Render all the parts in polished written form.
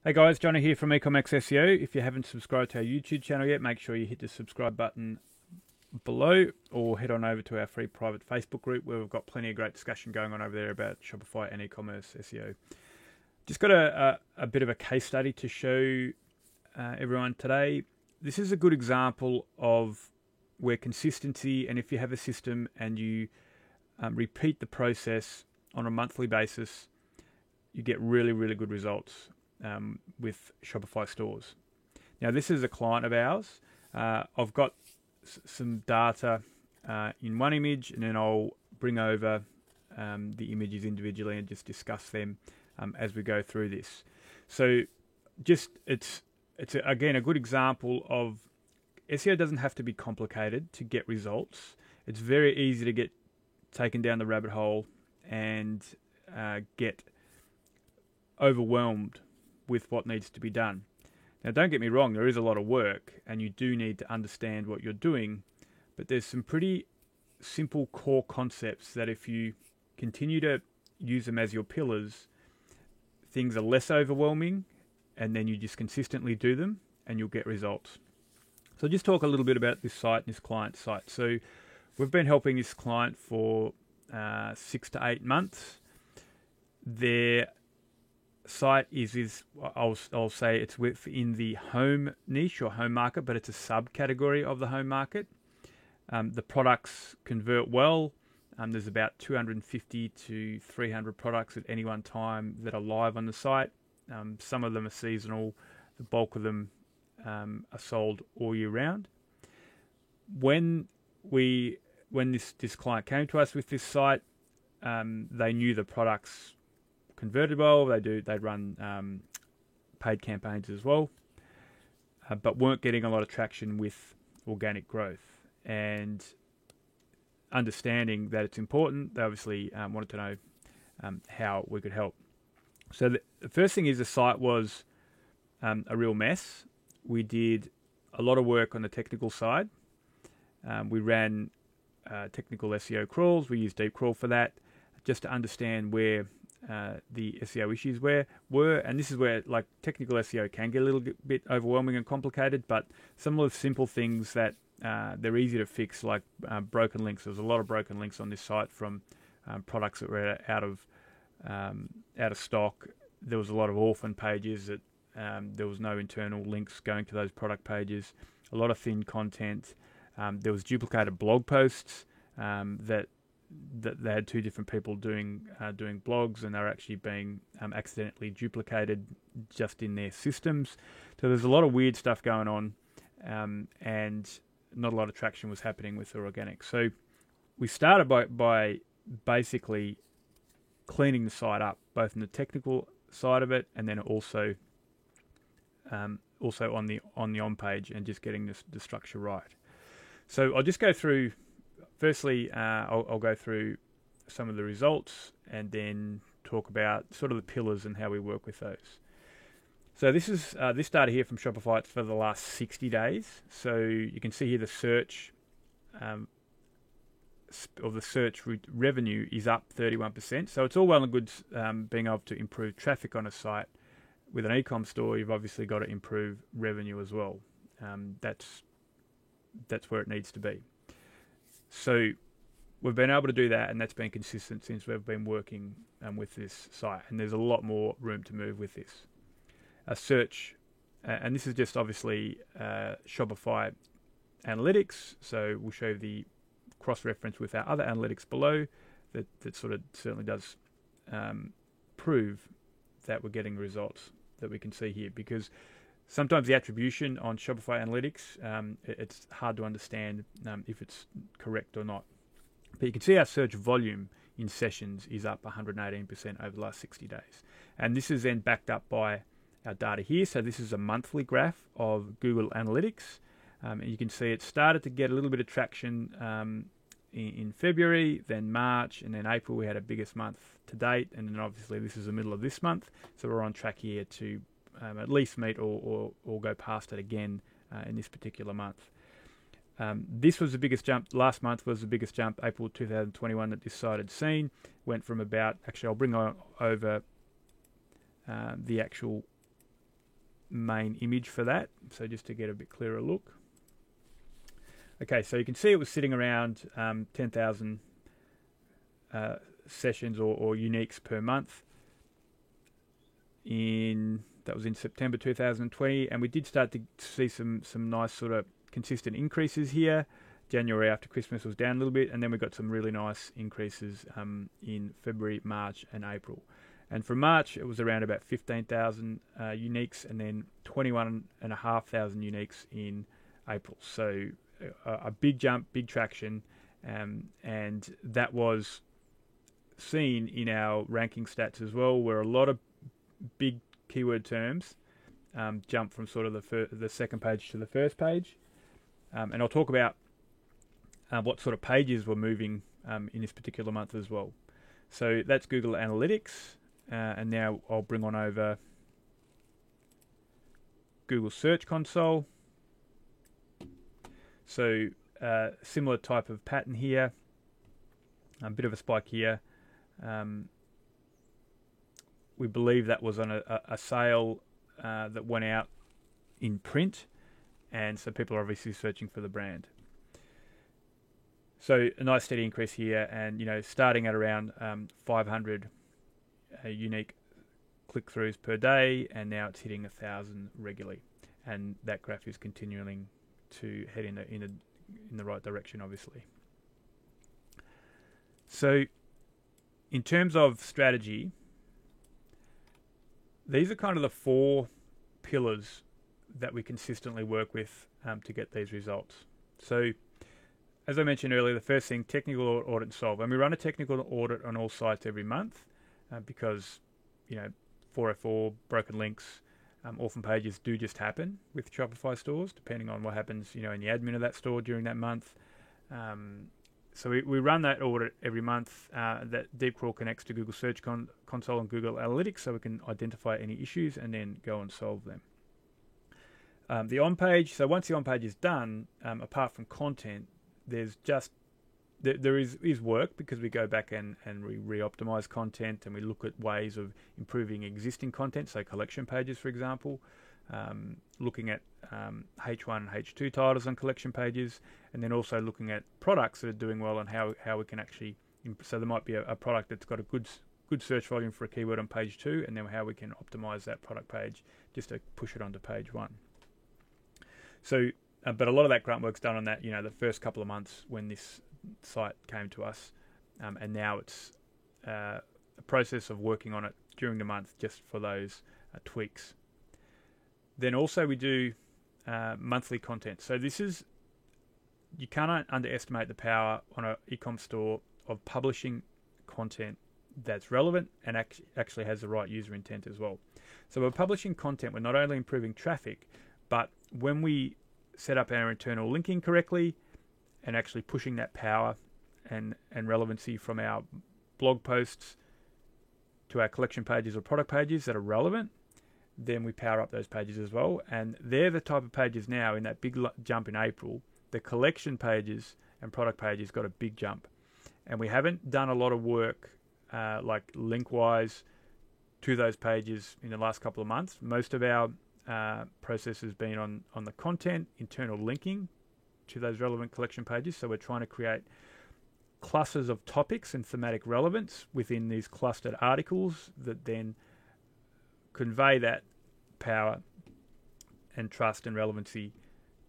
Hey guys, Johnny here from Ecommax SEO. If you haven't subscribed to our YouTube channel yet, make sure you hit the subscribe button below or head on over to our free private Facebook group where we've got plenty of great discussion going on over there about Shopify and e-commerce SEO. Just got a bit of a case study to show everyone today. This is a good example of where consistency, and if you have a system and you repeat the process on a monthly basis, you get really, really good results with Shopify stores. Now, this is a client of ours. I've got some data in one image, and then I'll bring over the images individually and just discuss them as we go through this. So, it's again a good example of SEO doesn't have to be complicated to get results. It's very easy to get taken down the rabbit hole and get overwhelmed with what needs to be done. Now, don't get me wrong, there is a lot of work and you do need to understand what you're doing, but there's some pretty simple core concepts that if you continue to use them as your pillars, things are less overwhelming, and then you just consistently do them and you'll get results. So I'll just talk a little bit about this site and this client site. So we've been helping this client for 6 to 8 months. Their site is I'll say it's within the home niche or home market, but it's a subcategory of the home market. The products convert well. There's about 250 to 300 products at any one time that are live on the site. Some of them are seasonal. The bulk of them are sold all year round. When this client came to us with this site, they knew the products converted well. They'd run paid campaigns as well, but weren't getting a lot of traction with organic growth. And understanding that it's important, they obviously wanted to know how we could help. So the first thing is the site was a real mess. We did a lot of work on the technical side. We ran technical SEO crawls. We used Deep Crawl for that, just to understand where the SEO issues were, and this is where like technical SEO can get a little bit overwhelming and complicated, but some of the simple things that they're easy to fix, like broken links. There's a lot of broken links on this site from products that were out of stock. There was a lot of orphan pages that there was no internal links going to those product pages. A lot of thin content. There was duplicated blog posts that they had two different people doing blogs, and they're actually being accidentally duplicated just in their systems. So there's a lot of weird stuff going on, and not a lot of traction was happening with the organic. So we started by basically cleaning the site up, both in the technical side of it, and then also on the on page, and just getting the structure right. So I'll just go through. Firstly, I'll go through some of the results and then talk about sort of the pillars and how we work with those. So this is this data here from Shopify. It's for the last 60 days. So you can see here the search revenue is up 31%. So it's all well and good being able to improve traffic on a site. With an e-com store, you've obviously got to improve revenue as well. That's where it needs to be. So we've been able to do that, and that's been consistent since we've been working with this site. And there's a lot more room to move with this. Search, and this is just obviously Shopify analytics. So we'll show the cross-reference with our other analytics below. That sort of certainly does prove that we're getting results that we can see here, because sometimes the attribution on Shopify Analytics, it's hard to understand if it's correct or not. But you can see our search volume in sessions is up 118% over the last 60 days. And this is then backed up by our data here. So this is a monthly graph of Google Analytics. And you can see it started to get a little bit of traction in February, then March, and then April. We had our biggest month to date. And then obviously this is the middle of this month. So we're on track here to at least meet or go past it again in this particular month. This was the biggest jump. Last month was the biggest jump, April 2021, that this site had seen. Went from about, actually I'll bring over the actual main image for that. So just to get a bit clearer look. Okay, so you can see it was sitting around 10,000 sessions or uniques per month. That was in September 2020, and we did start to see some nice sort of consistent increases here. January after Christmas was down a little bit, and then we got some really nice increases in February, March, and April. And from March, it was around about 15,000 uniques, and then 21,500 uniques in April. So a big jump, big traction, and that was seen in our ranking stats as well, where a lot of big keyword terms jump from sort of the second page to the first page. And I'll talk about what sort of pages were moving in this particular month as well. So that's Google Analytics. And now I'll bring on over Google Search Console. So similar type of pattern here. A bit of a spike here. We believe that was on a sale that went out in print, and so people are obviously searching for the brand. So a nice steady increase here, and starting at around 500 unique click-throughs per day, and now it's hitting 1,000 regularly, and that graph is continuing to head in the right direction, obviously. So in terms of strategy, these are kind of the 4 pillars that we consistently work with to get these results. So, as I mentioned earlier, the first thing, technical audit and solve. And we run a technical audit on all sites every month because, 404, broken links, orphan pages do just happen with Shopify stores, depending on what happens, in the admin of that store during that month. So we run that audit every month. That Deepcrawl connects to Google Search Console and Google Analytics, so we can identify any issues and then go and solve them. The on-page, so once the on-page is done, apart from content, there is work, because we go back and we re-optimize content, and we look at ways of improving existing content, so collection pages, for example. Looking at H1 and H2 titles on collection pages, and then also looking at products that are doing well and how we can actually, so there might be a product that's got a good search volume for a keyword on page 2, and then how we can optimize that product page just to push it onto page 1. So, but a lot of that grunt work's done on that, the first couple of months when this site came to us, and now it's a process of working on it during the month just for those tweaks. Then also we do monthly content. So you cannot underestimate the power on an e-com store of publishing content that's relevant and actually has the right user intent as well. So we're publishing content, we're not only improving traffic, but when we set up our internal linking correctly and actually pushing that power and relevancy from our blog posts to our collection pages or product pages that are relevant, then we power up those pages as well. And they're the type of pages now, in that big jump in April, the collection pages and product pages got a big jump. And we haven't done a lot of work like link-wise to those pages in the last couple of months. Most of our process has been on the content, internal linking to those relevant collection pages. So we're trying to create clusters of topics and thematic relevance within these clustered articles that then convey that power and trust and relevancy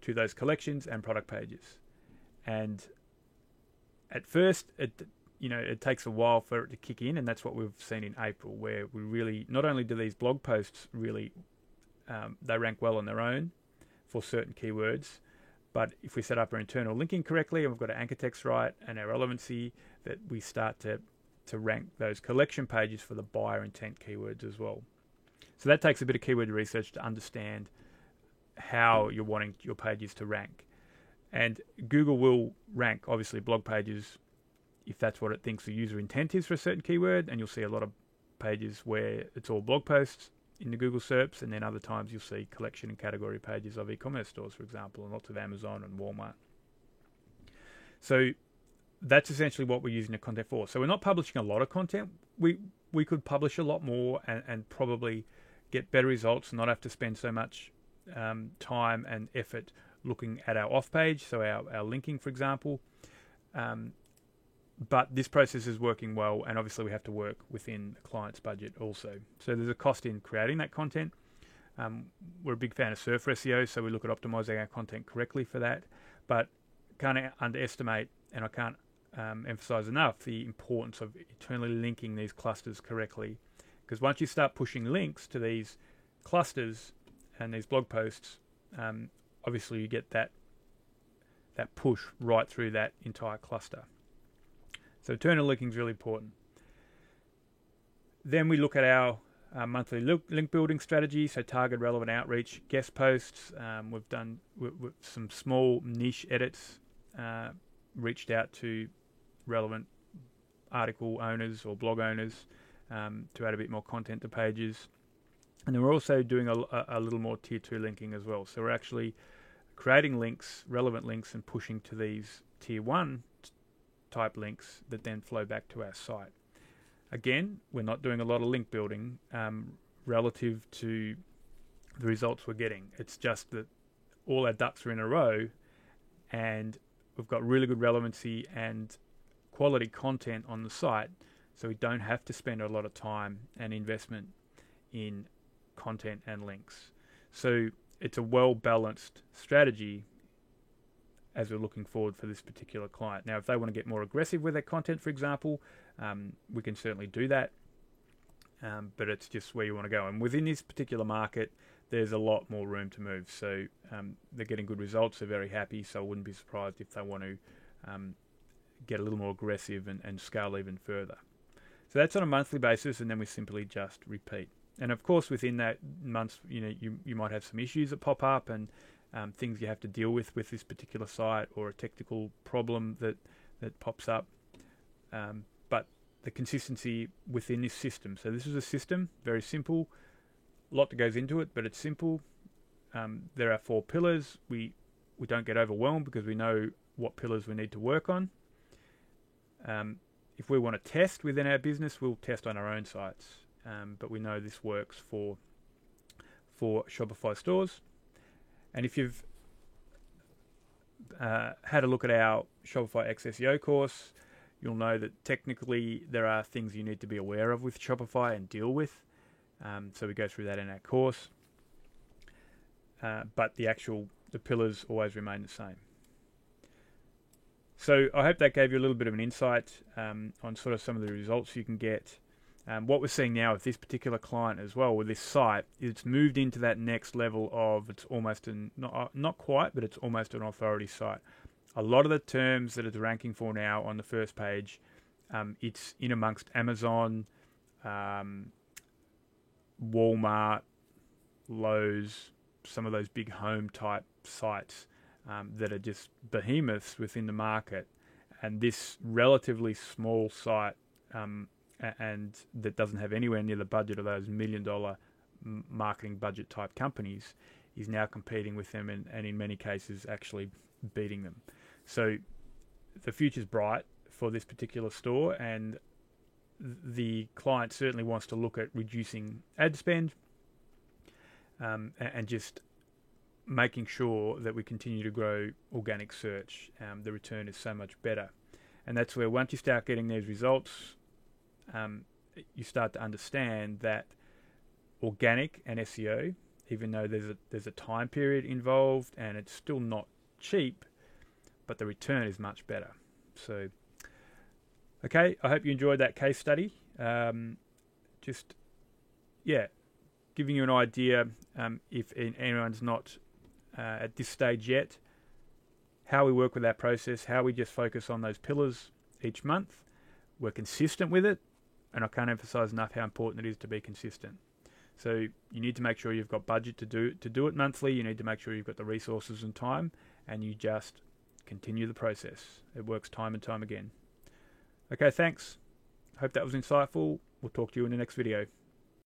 to those collections and product pages. And at first, it takes a while for it to kick in, and that's what we've seen in April, where we really, not only do these blog posts really, they rank well on their own for certain keywords, but if we set up our internal linking correctly and we've got our anchor text right and our relevancy, that we start to rank those collection pages for the buyer intent keywords as well. So that takes a bit of keyword research to understand how you're wanting your pages to rank. And Google will rank, obviously, blog pages if that's what it thinks the user intent is for a certain keyword, and you'll see a lot of pages where it's all blog posts in the Google SERPs, and then other times you'll see collection and category pages of e-commerce stores, for example, and lots of Amazon and Walmart. So that's essentially what we're using the content for. So we're not publishing a lot of content. We could publish a lot more and probably get better results, and not have to spend so much time and effort looking at our off page, so our linking, for example. But this process is working well, and obviously we have to work within the client's budget also. So there's a cost in creating that content. We're a big fan of Surfer SEO, so we look at optimizing our content correctly for that. But can't underestimate, and I can't emphasize enough, the importance of internally linking these clusters correctly. Because once you start pushing links to these clusters and these blog posts, obviously you get that push right through that entire cluster. So internal linking is really important. Then we look at our monthly link building strategy, so target, relevant outreach, guest posts. We've done some small niche edits, reached out to relevant article owners or blog owners to add a bit more content to pages. And then we're also doing a little more tier 2 linking as well. So we're actually creating links, relevant links, and pushing to these tier 1 type links that then flow back to our site. Again, we're not doing a lot of link building relative to the results we're getting. It's just that all our ducks are in a row, and we've got really good relevancy and quality content on the site, so we don't have to spend a lot of time and investment in content and links. So it's a well-balanced strategy as we're looking forward for this particular client. Now, if they want to get more aggressive with their content, for example, we can certainly do that, but it's just where you want to go. And within this particular market, there's a lot more room to move. So they're getting good results, they're very happy, so I wouldn't be surprised if they want to get a little more aggressive and scale even further. So that's on a monthly basis, and then we simply just repeat. And of course, within that month, you might have some issues that pop up, and things you have to deal with this particular site, or a technical problem that pops up. But the consistency within this system. So this is a system, very simple. A lot that goes into it, but it's simple. There are 4 pillars. We don't get overwhelmed because we know what pillars we need to work on. If we want to test within our business, we'll test on our own sites. But we know this works for Shopify stores. And if you've had a look at our Shopify X SEO course, you'll know that technically there are things you need to be aware of with Shopify and deal with. So we go through that in our course. But the pillars always remain the same. So I hope that gave you a little bit of an insight on sort of some of the results you can get. What we're seeing now with this particular client as well, with this site, it's moved into that next level of, it's almost not quite, but it's almost an authority site. A lot of the terms that it's ranking for now on the first page, it's in amongst Amazon, Walmart, Lowe's, some of those big home type sites that are just behemoths within the market. And this relatively small site, and that doesn't have anywhere near the budget of those $1 million marketing budget type companies, is now competing with them, and in many cases actually beating them. So the future's bright for this particular store, and the client certainly wants to look at reducing ad spend and just making sure that we continue to grow organic search. The return is so much better. And that's where once you start getting these results, you start to understand that organic and SEO, even though there's a time period involved and it's still not cheap, but the return is much better. So, okay, I hope you enjoyed that case study. Giving you an idea, if anyone's not at this stage yet, how we work with our process, how we just focus on those pillars each month. We're consistent with it, and I can't emphasize enough how important it is to be consistent. So you need to make sure you've got budget to do it monthly. You need to make sure you've got the resources and time, and you just continue the process. It works time and time again. Okay, thanks. Hope that was insightful. We'll talk to you in the next video.